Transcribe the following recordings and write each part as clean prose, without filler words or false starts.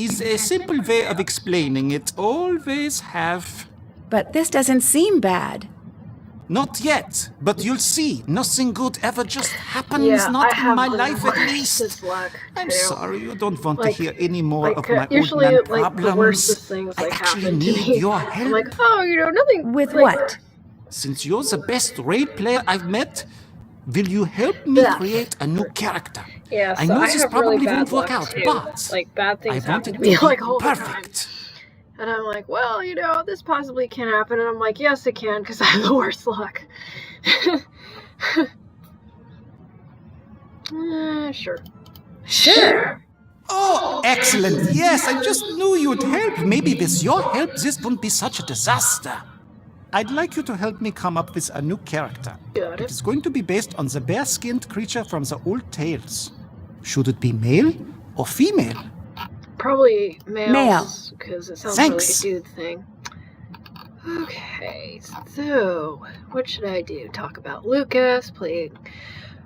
is a simple way of explaining it. Always have. But this doesn't seem bad. Not yet, but you'll see. Nothing good ever just happens, not in my life at least. I'm sorry, you don't want to hear any more of my old man problems. I actually need your help. I'm like, oh, nothing. With what? Since you're the best raid player I've met, will you help me create a new character? Yeah, so I know this have probably really won't work luck out, too. but bad things I want happen it to me all the perfect. time. And I'm like, well, this possibly can happen. And I'm like, yes, it can, because I have the worst luck. Sure. Oh, excellent. Yes, I just knew you'd help. Maybe with your help, this wouldn't be such a disaster. I'd like you to help me come up with a new character. Got it. It is going to be based on the bear-skinned creature from the old tales. Should it be male or female? Probably male. Because it sounds Thanks. like a dude thing. Okay, so what should I do? Talk about Lucas, play a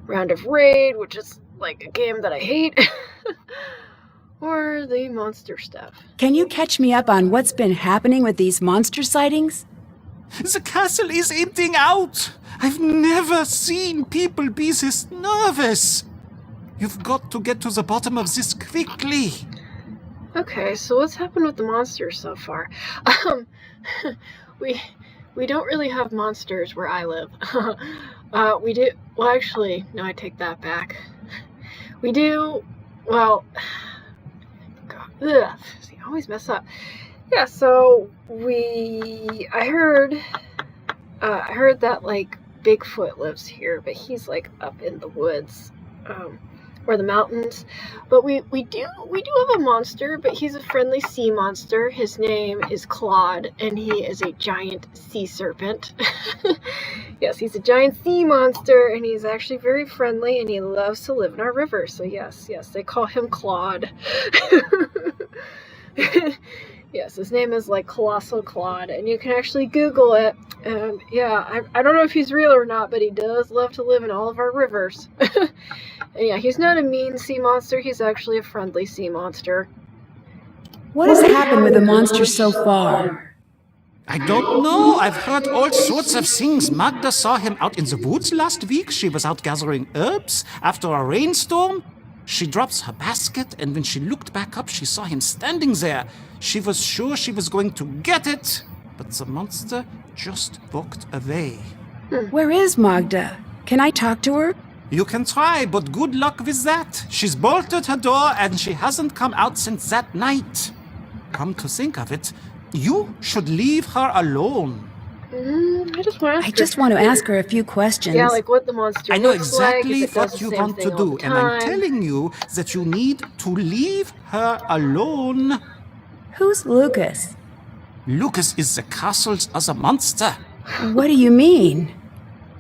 round of Raid, which is like a game that I hate, or the monster stuff. Can you catch me up on what's been happening with these monster sightings? The castle is emptying out. I've never seen people be this nervous. You've got to get to the bottom of this quickly. Okay, so what's happened with the monsters so far? We don't really have monsters where I live. We do. Well, actually, no, I take that back. We do. Well, God, see, I always mess up. Yeah, so I heard that like Bigfoot lives here, but he's like up in the woods. Or the mountains, but we do have a monster, but he's a friendly sea monster. His name is Claude, and he is a giant sea serpent. Yes, he's a giant sea monster, and he's actually very friendly, and he loves to live in our river. So yes, they call him Claude. Yes, his name is like Colossal Claude, and you can actually Google it. And yeah, I don't know if he's real or not, but he does love to live in all of our rivers. And yeah, he's not a mean sea monster, he's actually a friendly sea monster. What has happened with the monsters so far? I don't know. I've heard all sorts of things. Magda saw him out in the woods last week. She was out gathering herbs after a rainstorm. She drops her basket, and when she looked back up, she saw him standing there. She was sure she was going to get it, but the monster just walked away. Where is Magda? Can I talk to her? You can try, but good luck with that. She's bolted her door, and she hasn't come out since that night. Come to think of it, you should leave her alone. I just want to ask her a few questions. Yeah, like what the monster I know looks exactly like, what you want to do, and I'm telling you that you need to leave her alone. Who's Lucas? Lucas is the castle's other monster. What do you mean?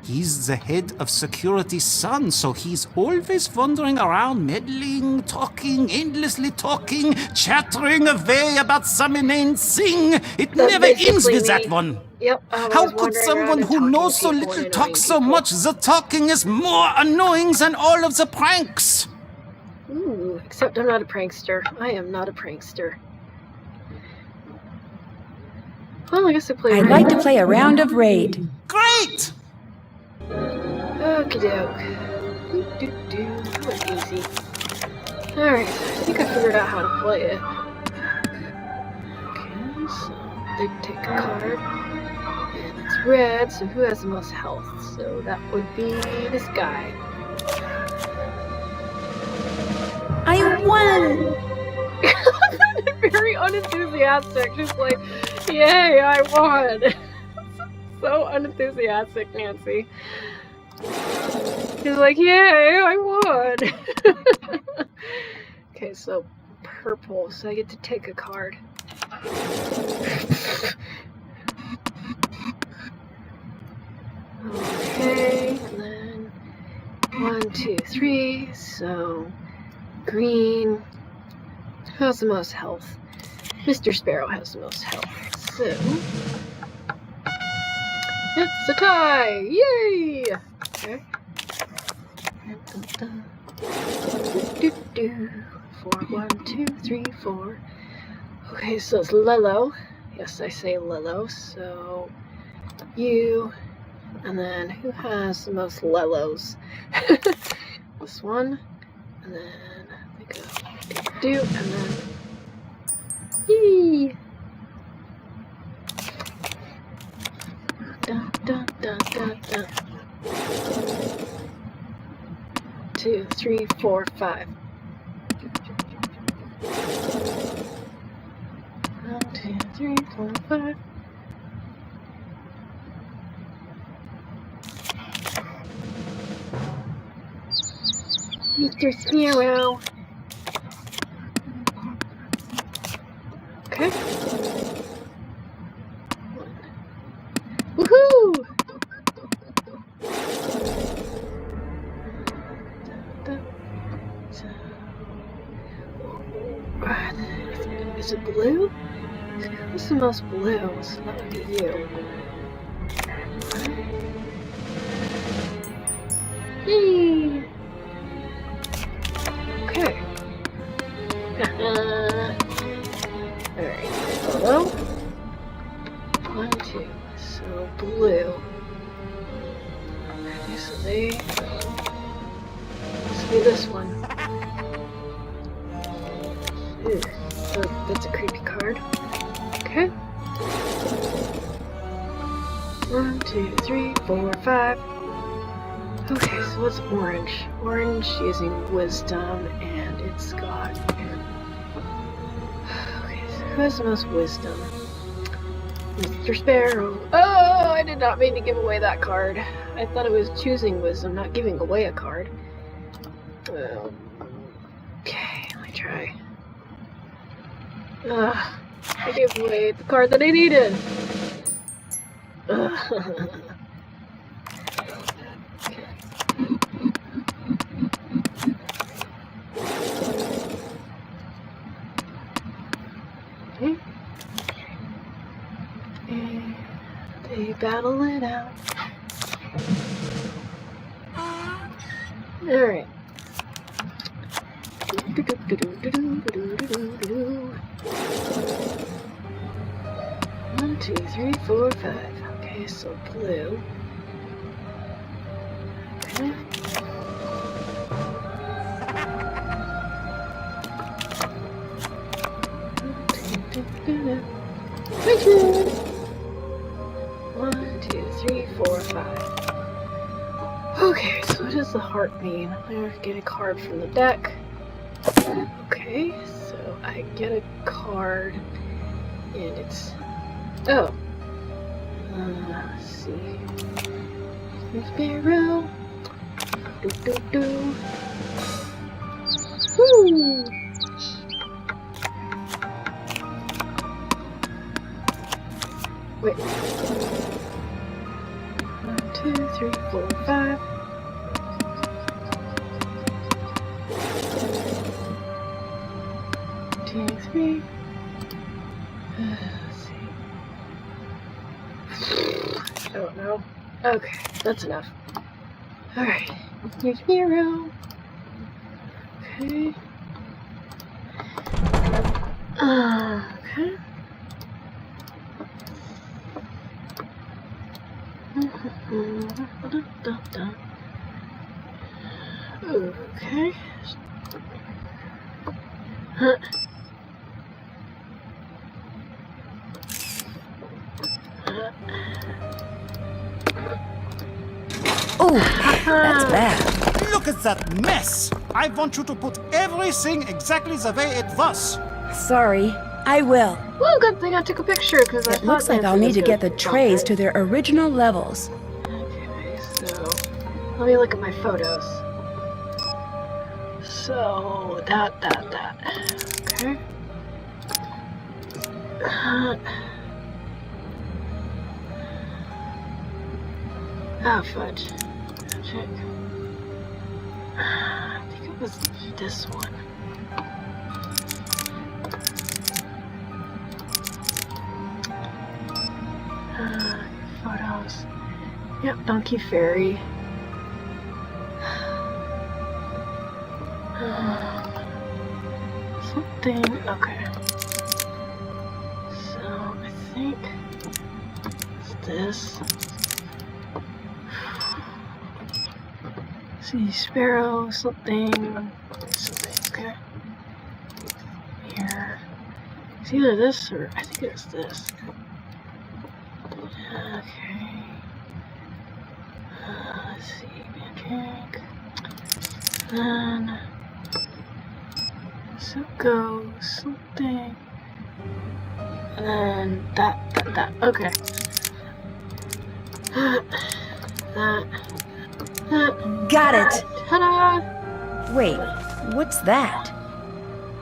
He's the head of security's son, so he's always wandering around, meddling, talking, endlessly talking, chattering away about some inane thing. It never ends with that one. Yep. How could someone who knows so little talk so much? The talking is more annoying than all of the pranks. Ooh, except I'm not a prankster. I am not a prankster. Well, I guess I play. I'd like to play a round of Raid. Great! Okie doke. That was easy. Alright, I think I figured out how to play it. Okay, so they take a card. And it's red, so who has the most health? So that would be this guy. I won! Very unenthusiastic, just like, yay, I won! So unenthusiastic, Nancy. He's like, yay, I won! Okay, so purple, so I get to take a card. Okay, and then 1, 2, 3, so green. Who has the most health? Mr. Sparrow has the most health, so it's a tie! Yay! Okay. 4, 1, 2, 3, 4. Okay, so it's Lilo. Yes, I say Lilo. So you, and then who has the most Lilos? This one, and then we go do, and then yee. Dun, dun, dun, dun, dun. 2, 3, 4, 5. 1, 2, 3, 4, 5. Mr. Sparrow. Okay. Woohoo! Is it blue? Who's the most blue? So that would be you. Yay! Okay. Alright. Hello? 1, 2. So blue. Okay, so they must be this one. Ew. So that's a creepy card. Okay. 1, 2, 3, 4, 5. Okay, so what's orange? Orange using wisdom, and it's got. Okay, so who has the most wisdom? Mr. Sparrow. Oh, I did not mean to give away that card. I thought it was choosing wisdom, not giving away a card. Okay, let me try. I gave away the card that I needed. Okay. And they battle it out. Alright. 1, 2, 3, 4, 5. Okay, so blue. Okay. My turn. 1, 2, 3, 4, 5. Okay, so what does the heart mean? I'm gonna get a card from the deck. Okay, so I get a card, and it's. Oh. Let's see. Sparrow. Do do do. Woo! Wait. 1, 2, 3, 4, 5. Two, 3. Let's see. I don't know. Okay, that's enough. Alright. Here's Hero. Okay. Okay. Okay. Oh, that's bad. Look at that mess! I want you to put everything exactly the way it was. Sorry, I will. Well, good thing I took a picture because I It thought looks like Nancy I'll need was to gonna get the bump trays it. to their original levels. Okay, so let me look at my photos. So that. Okay. Oh fudge. Check. I think it was this one. Photos. Yep, Donkey Fairy. Something. Okay. think it's this. See, sparrow, something, okay. Here. It's either this or, I think it's this. Okay. Let's see, magic. Then, so go, something. And then that, okay. That. Got it! Ta-da! Wait, what's that?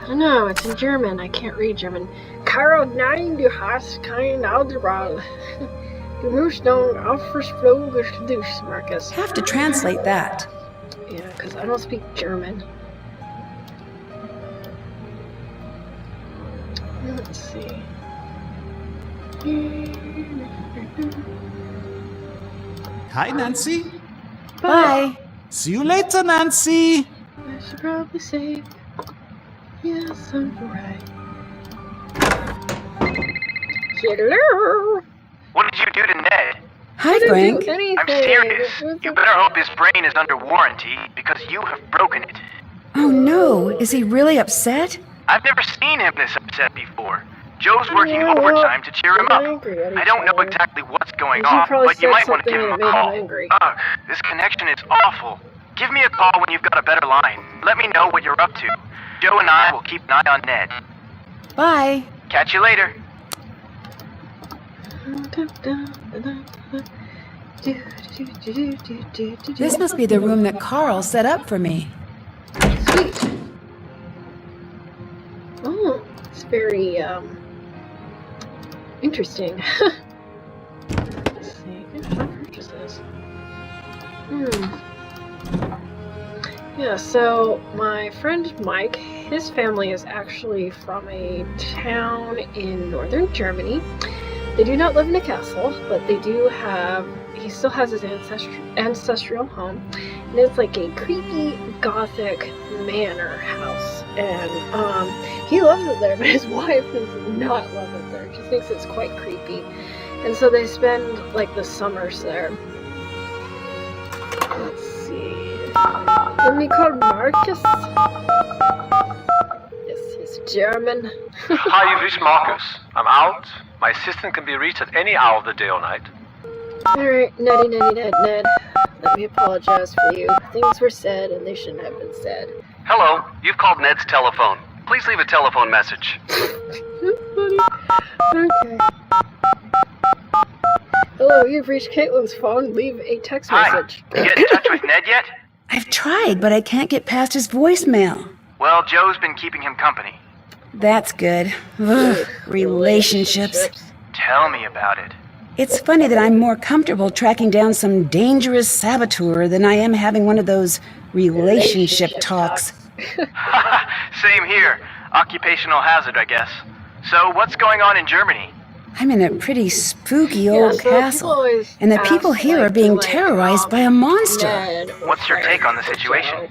I don't know, it's in German. I can't read German. Karl, nein, du hast kein Autobahn. Du musst noch aufgesprungen durch, Marcus. Have to translate that. Yeah, because I don't speak German. Let's see. Hi, Nancy. Bye. See you later, Nancy. I should probably say, yes, I'm right. Hello. What did you do to Ned? Hi, Frank. I'm serious. You better hope his brain is under warranty because you have broken it. Oh no, is he really upset? I've never seen him this upset before. Joe's working overtime to cheer him up. I don't know exactly what's going on, but you might want to give him a call. Ugh, this connection is awful. Give me a call when you've got a better line. Let me know what you're up to. Joe and I will keep an eye on Ned. Bye. Catch you later. This must be the room that Karl set up for me. Sweet. Oh, it's very, interesting. Let's see, how much is this? Yeah, so my friend Mike, his family is actually from a town in northern Germany. They do not live in a castle, but they do have, he still has his ancestral home, and it's like a creepy gothic manor house, and he loves it there, but his wife does not love it there. She thinks it's quite creepy, and so they spend like the summers there. Let's see. Let me call Marcus. Yes, he's German. Hi, you've reached Marcus. I'm out. My assistant can be reached at any hour of the day or night. Alright, Ned. Let me apologize for you. Things were said and they shouldn't have been said. Hello, you've called Ned's telephone. Please leave a telephone message. Okay. Hello, you've reached Caitlin's phone. Leave a text message. Hi. You get in touch with Ned yet? I've tried, but I can't get past his voicemail. Well, Joe's been keeping him company. That's good. Ugh, relationships. Tell me about it. It's funny that I'm more comfortable tracking down some dangerous saboteur than I am having one of those relationship talks. Same here. Occupational hazard, I guess. So, what's going on in Germany? I'm in a pretty spooky old so castle, and the people here are being terrorized by a monster. What's your take on the situation?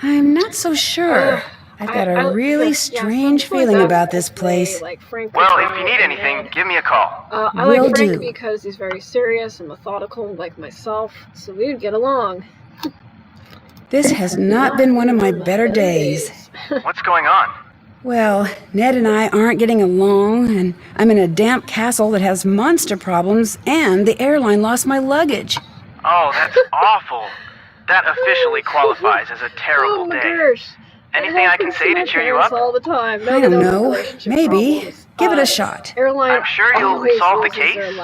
I'm not so sure. I've got a really strange feeling about this place. Well, if you need anything, give me a call. I like Frank because he's very serious and methodical, like myself, so we would get along. This has not been one of my better days. What's going on? Well, Ned and I aren't getting along, and I'm in a damp castle that has monster problems, and the airline lost my luggage. Oh, that's awful. That officially qualifies as a terrible day. Gosh. Anything I can say to cheer you up? All the time. I don't know. Maybe. Give it a shot. Airline I'm sure you'll solve the case.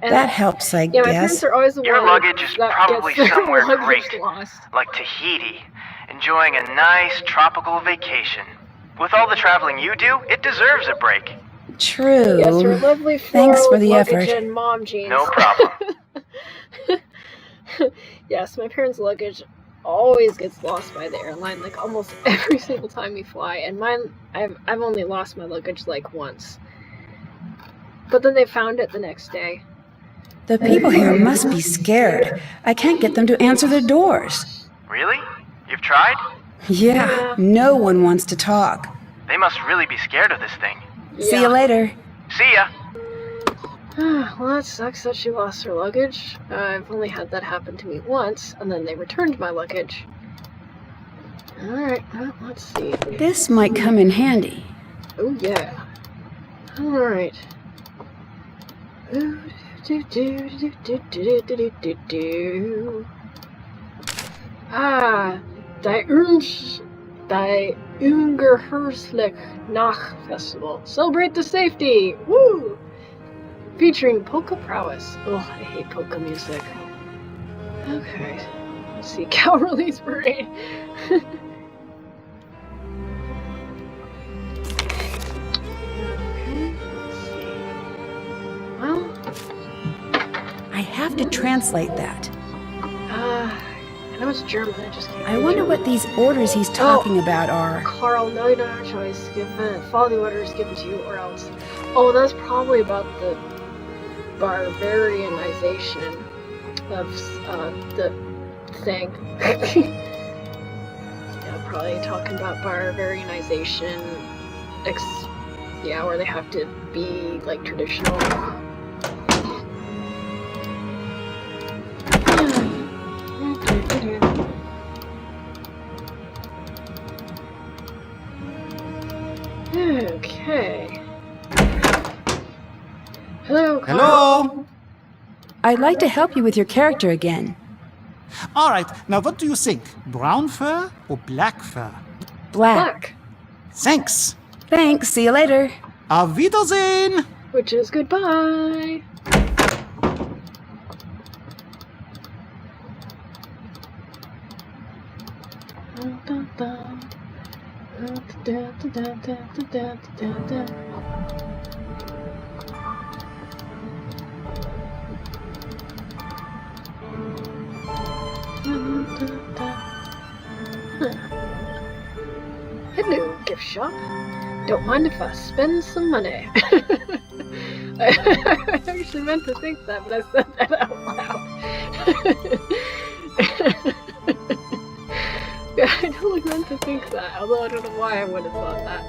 That helps, I My guess. parents are always the Your ones luggage is that probably gets their somewhere luggage great, lost. like Tahiti, enjoying a nice tropical vacation. With all the traveling you do, it deserves a break. True. Yes, your lovely Thanks for the luggage effort. and mom jeans. No problem. Yes, my parents' luggage always gets lost by the airline, like almost every single time we fly. And mine, I've only lost my luggage like once. But then they found it the next day. The people here must be scared. I can't get them to answer their doors. Really? You've tried? Yeah, no one wants to talk. They must really be scared of this thing. See you later. See ya. Well, that sucks that she lost her luggage. I've only had that happen to me once, and then they returned my luggage. Alright, well, let's see. This might come in handy. Oh, yeah. Alright. Die Ungeherslich Nach Festival. Celebrate the safety! Woo! Featuring polka prowess. Oh, I hate polka music. Okay. Let's see. Cowardly's Parade. Well, I have to translate that. I know it's German, I just can't. I wonder what these orders he's talking about are. Karl, no, you don't have a choice. Follow the orders given to you, or else. Oh, that's probably about the barbarianization of the thing. Yeah, probably talking about barbarianization. Yeah, where they have to be like traditional. Okay. Hello, Karl. Hello? I'd like to help you with your character again. All right, now what do you think? Brown fur or black fur? Black. Thanks. Thanks, see you later. Auf Wiedersehen! Which is goodbye. Hello, gift shop. Don't mind if I spend some money. I actually meant to think that, but I said that out loud. Yeah, I totally meant to think that, although I don't know why I would have thought that.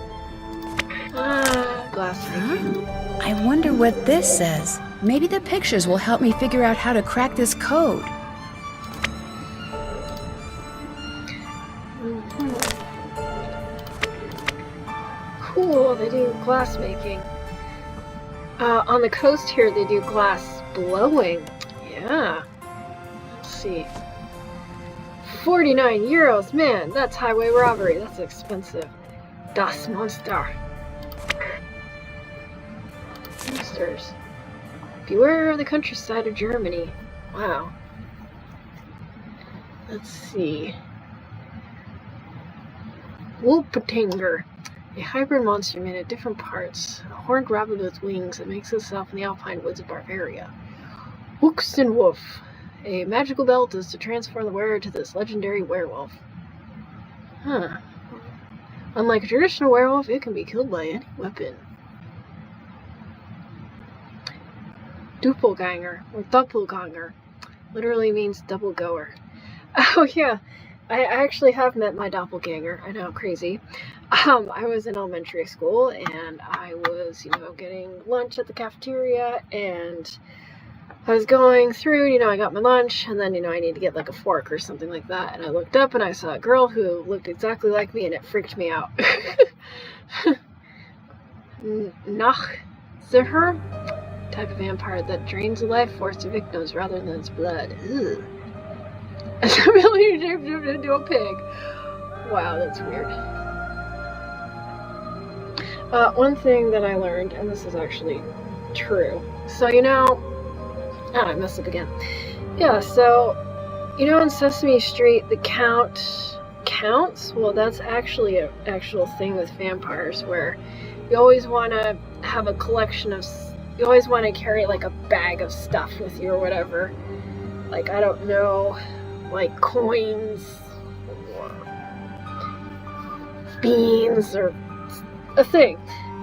Glass making. I wonder what this says. Maybe the pictures will help me figure out how to crack this code. Cool, they do glass making. On the coast here, they do glass blowing. Yeah. Let's see. 49 euros, man, that's highway robbery. That's expensive. Das Monster. Monsters. Beware of the countryside of Germany. Wow. Let's see. Wolpetinger. A hybrid monster made of different parts. A horned rabbit with wings that makes itself in the alpine woods of Bavaria. Wuchsenwolf. A magical belt is to transform the wearer to this legendary werewolf. Huh. Unlike a traditional werewolf, it can be killed by any weapon. Doppelganger, or Doppelganger, literally means double goer. Oh yeah, I actually have met my doppelganger. I know, crazy. I was in elementary school, and I was, getting lunch at the cafeteria, and I was going through, I got my lunch, and then, I need to get like a fork or something like that, and I looked up and I saw a girl who looked exactly like me, and it freaked me out. Nachziger? Type of vampire that drains the life force of victims rather than its blood. Ugh. As a really shaped into a pig. Wow, that's weird. One thing that I learned, and this is actually true. So, I messed up again. Yeah, so, in Sesame Street, the count counts? Well, that's actually an actual thing with vampires, where you always want to have a collection of... You always want to carry, like, a bag of stuff with you or whatever. Like, I don't know, like coins, or beans, or a thing.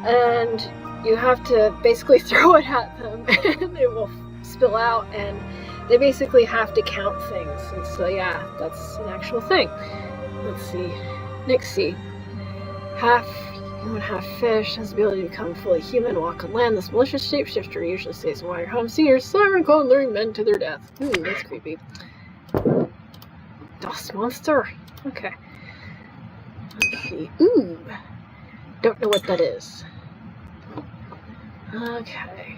And you have to basically throw it at them, and it will spill out, and they basically have to count things. And so, yeah, that's an actual thing. Let's see. Nixie. Half Anyone have fish has the ability to become fully human, walk on land. This malicious shapeshifter usually stays in water home. Seniors siren call luring men to their death. Ooh, that's creepy. Dust monster. Okay. Let's see. Ooh. Don't know what that is. Okay.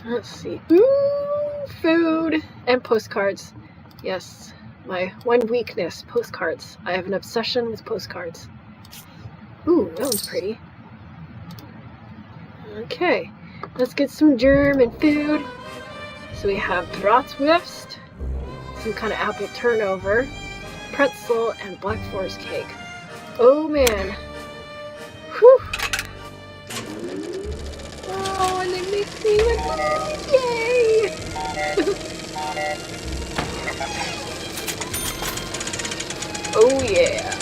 Let's see. Ooh, food and postcards. Yes, my one weakness, postcards. I have an obsession with postcards. Ooh, that one's pretty. Okay, let's get some germ and food. So we have bratwurst, some kind of apple turnover, pretzel, and black forest cake. Oh man. Whew. Oh, and they make me like, yay! Oh yeah.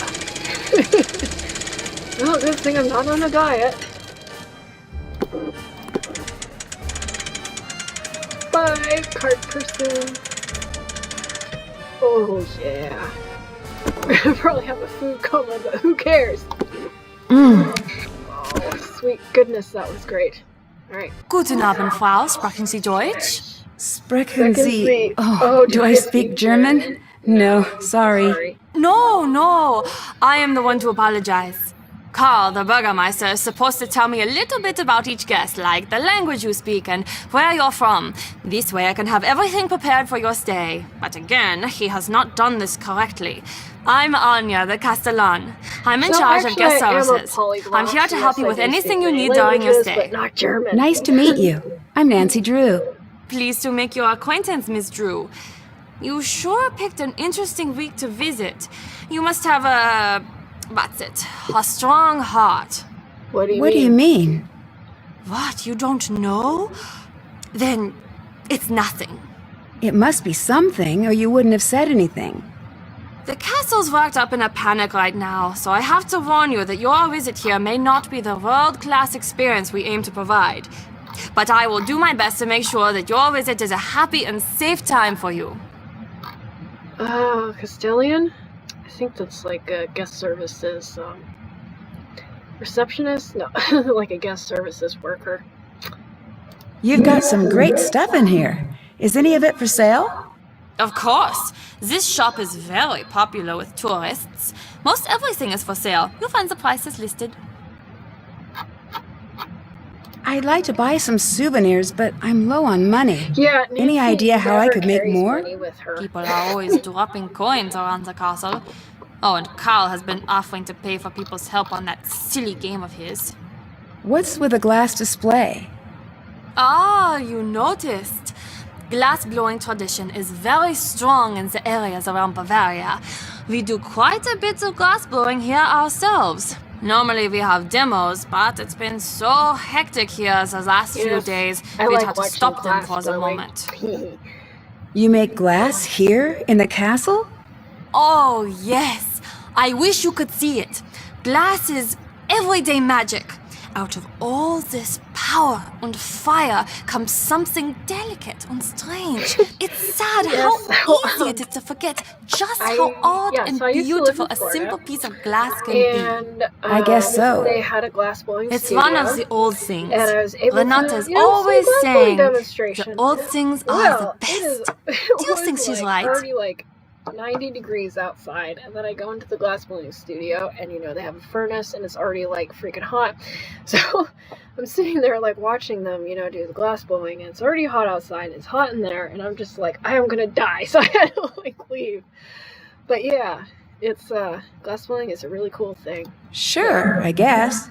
Well, good thing I'm not on a diet. Bye, cart person. Oh yeah. We're gonna probably have a food coma, but who cares? Oh, sweet goodness, that was great. Alright. Guten Abend, Frau. Sprechen Sie Deutsch? Sprechen Sie. Oh, do I speak German? No, sorry. No. I am the one to apologize. Karl, the Burgermeister, is supposed to tell me a little bit about each guest, like the language you speak and where you're from. This way I can have everything prepared for your stay. But again, he has not done this correctly. I'm Anya, the Castellan. I'm in charge of guest services. I'm here to help you with anything you need during your stay. But not German. Nice to meet you. I'm Nancy Drew. Pleased to make your acquaintance, Miss Drew. You sure picked an interesting week to visit. You must have a strong heart. What do you What do you mean? What, you don't know? Then it's nothing. It must be something, or you wouldn't have said anything. The castle's worked up in a panic right now, so I have to warn you that your visit here may not be the world-class experience we aim to provide. But I will do my best to make sure that your visit is a happy and safe time for you. Castellan? I think that's like a guest services, receptionist? No, like a guest services worker. You've got some great stuff in here. Is any of it for sale? Of course. This shop is very popular with tourists. Most everything is for sale. You'll find the prices listed. I'd like to buy some souvenirs, but I'm low on money. Yeah, Any idea how I could make more? People are always dropping coins around the castle. Oh, and Karl has been offering to pay for people's help on that silly game of his. What's with a glass display? Ah, you noticed. Glass-blowing tradition is very strong in the areas around Bavaria. We do quite a bit of glass-blowing here ourselves. Normally we have demos, but it's been so hectic here the last few days, we'd have to stop them for the moment. You make glass here in the castle? Oh, yes. I wish you could see it. Glass is everyday magic. Out of all this power and fire comes something delicate and strange. It's sad how easy it is to forget just how odd and beautiful a simple piece of glass can be. I guess so. They had a glass blowing It's studio, one of the old things. and I was able Renata's to, always saying demonstration. the old things are Well, the it is- best. it Do you was, think she's like, right? already like 90 degrees outside, and then I go into the glass blowing studio, and they have a furnace, and it's already like freaking hot. So I'm sitting there like watching them, do the glass blowing, and it's already hot outside, it's hot in there, and I'm just like, I am gonna die, so I had to like leave. But yeah, it's glass blowing is a really cool thing. Sure, I guess.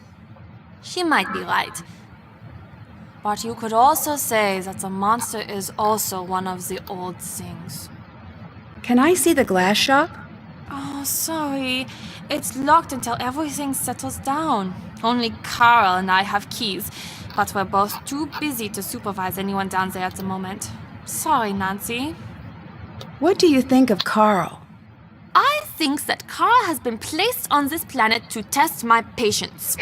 She might be right. But you could also say that the monster is also one of the old things. Can I see the glass shop? Oh, sorry. It's locked until everything settles down. Only Karl and I have keys, but we're both too busy to supervise anyone down there at the moment. Sorry, Nancy. What do you think of Karl? I think that Karl has been placed on this planet to test my patience.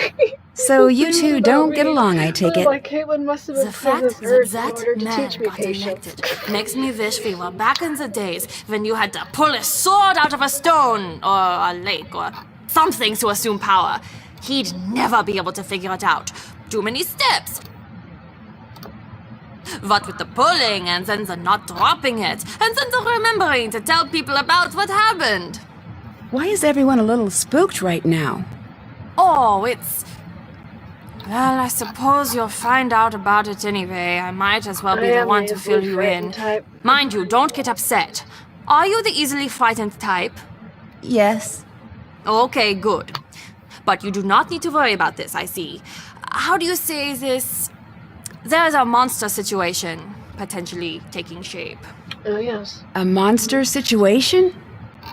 So you two don't get along, I take it. Like Caitlin must have been The put fact on this that earth that in order to man teach me got patience. elected makes me wish we were back in the days when you had to pull a sword out of a stone or a lake or something to assume power. He'd never be able to figure it out. Too many steps. What with the pulling, and then the not dropping it, and then the remembering to tell people about what happened. Why is everyone a little spooked right now? Oh, it's... Well, I suppose you'll find out about it anyway. I might as well be the one to fill you in. Type. Mind you, don't get upset. Are you the easily frightened type? Yes. Okay, good. But you do not need to worry about this, I see. How do you say this? There's a monster situation, potentially taking shape. Oh, yes. A monster situation?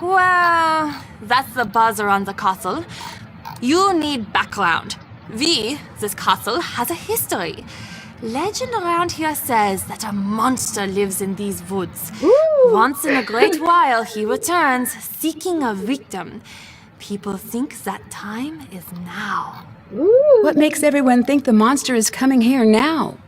Well, that's the buzz around the castle. You need background. This castle, has a history. Legend around here says that a monster lives in these woods. Ooh. Once in a great while, he returns, seeking a victim. People think that time is now. Ooh. What makes everyone think the monster is coming here now?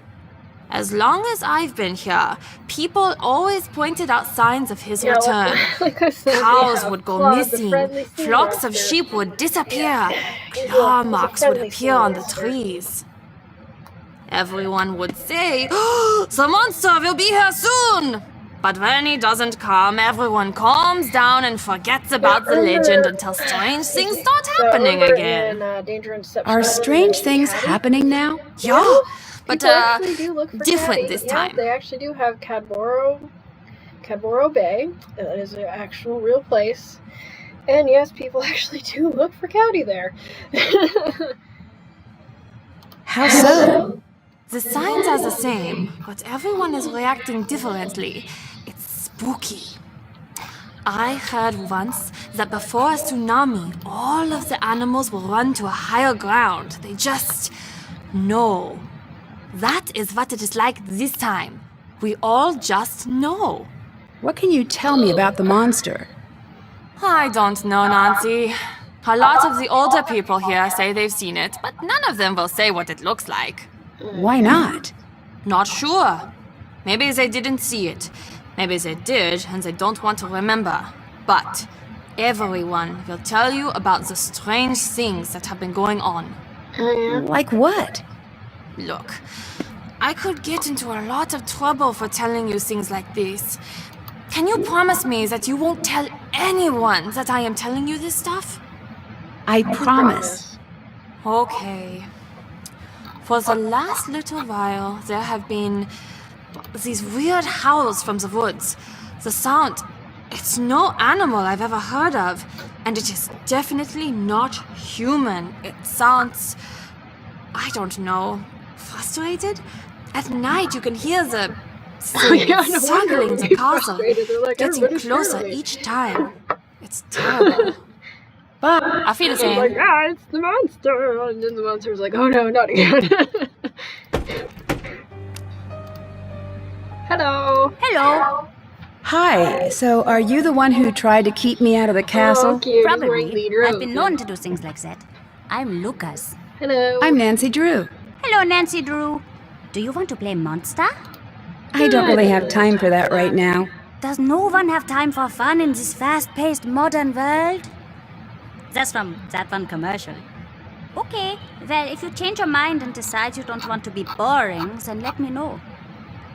As long as I've been here, people always pointed out signs of his return. Like I said, Cows would go Claude, the missing, friendly sea flocks of monster. sheep would disappear, He's claw a marks would friendly appear sea on the monster. trees. Everyone would say, "The monster will be here soon!" But when he doesn't come, everyone calms down and forgets about the legend until strange things start happening again. Danger and Deception. Are strange things happening now? Yeah, but People actually do look for different Caddy. this Yeah, time. they actually do have Cadboro Bay. That is an actual real place. And yes, people actually do look for Caddy there. How so? The signs are the same, but everyone is reacting differently. It's spooky. I heard once that before a tsunami, all of the animals will run to a higher ground. They just know. That is what it is like this time. We all just know. What can you tell me about the monster? I don't know, Nancy. A lot of the older people here say they've seen it, but none of them will say what it looks like. Why not? Not sure. Maybe they didn't see it. Maybe they did, and they don't want to remember. But everyone will tell you about the strange things that have been going on. Like what? Look, I could get into a lot of trouble for telling you things like this. Can you promise me that you won't tell anyone that I am telling you this stuff? I promise. Okay. For the last little while, there have been these weird howls from the woods. The sound, it's no animal I've ever heard of, and it is definitely not human. It sounds, I don't know, frustrated? At night you can hear the things circling the castle, Like, getting closer each time. It's terrible. But I feel the same. Like, it's the monster! And then the monster's like, oh no, not again. Hello! Hello. hi, so are you the one who tried to keep me out of the castle? Oh, cute. He's wearing Probably. leader I've been outfit. known to do things like that. I'm Lucas. Hello. I'm Nancy Drew. Hello, Nancy Drew. Do you want to play Monster? I don't really have time for that right now. Does no one have time for fun in this fast-paced modern world? That's from that one commercial. Okay, well, if you change your mind and decide you don't want to be boring, then let me know.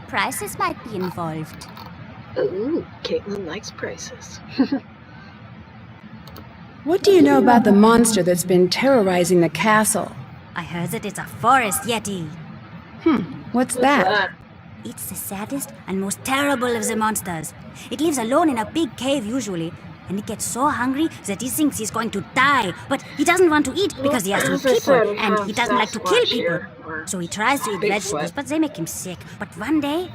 Prices might be involved. Ooh, Caitlin likes prices. What do you know about the monster that's been terrorizing the castle? I heard that it's a forest yeti. What's that? It's the saddest and most terrible of the monsters. It lives alone in a big cave usually, and it gets so hungry that he thinks he's going to die. But he doesn't want to eat because he has to eat As I said, people, we and have he doesn't like to kill Sasquatch people. here, or So he tries to eat Bigfoot. vegetables, but they make him sick. But one day,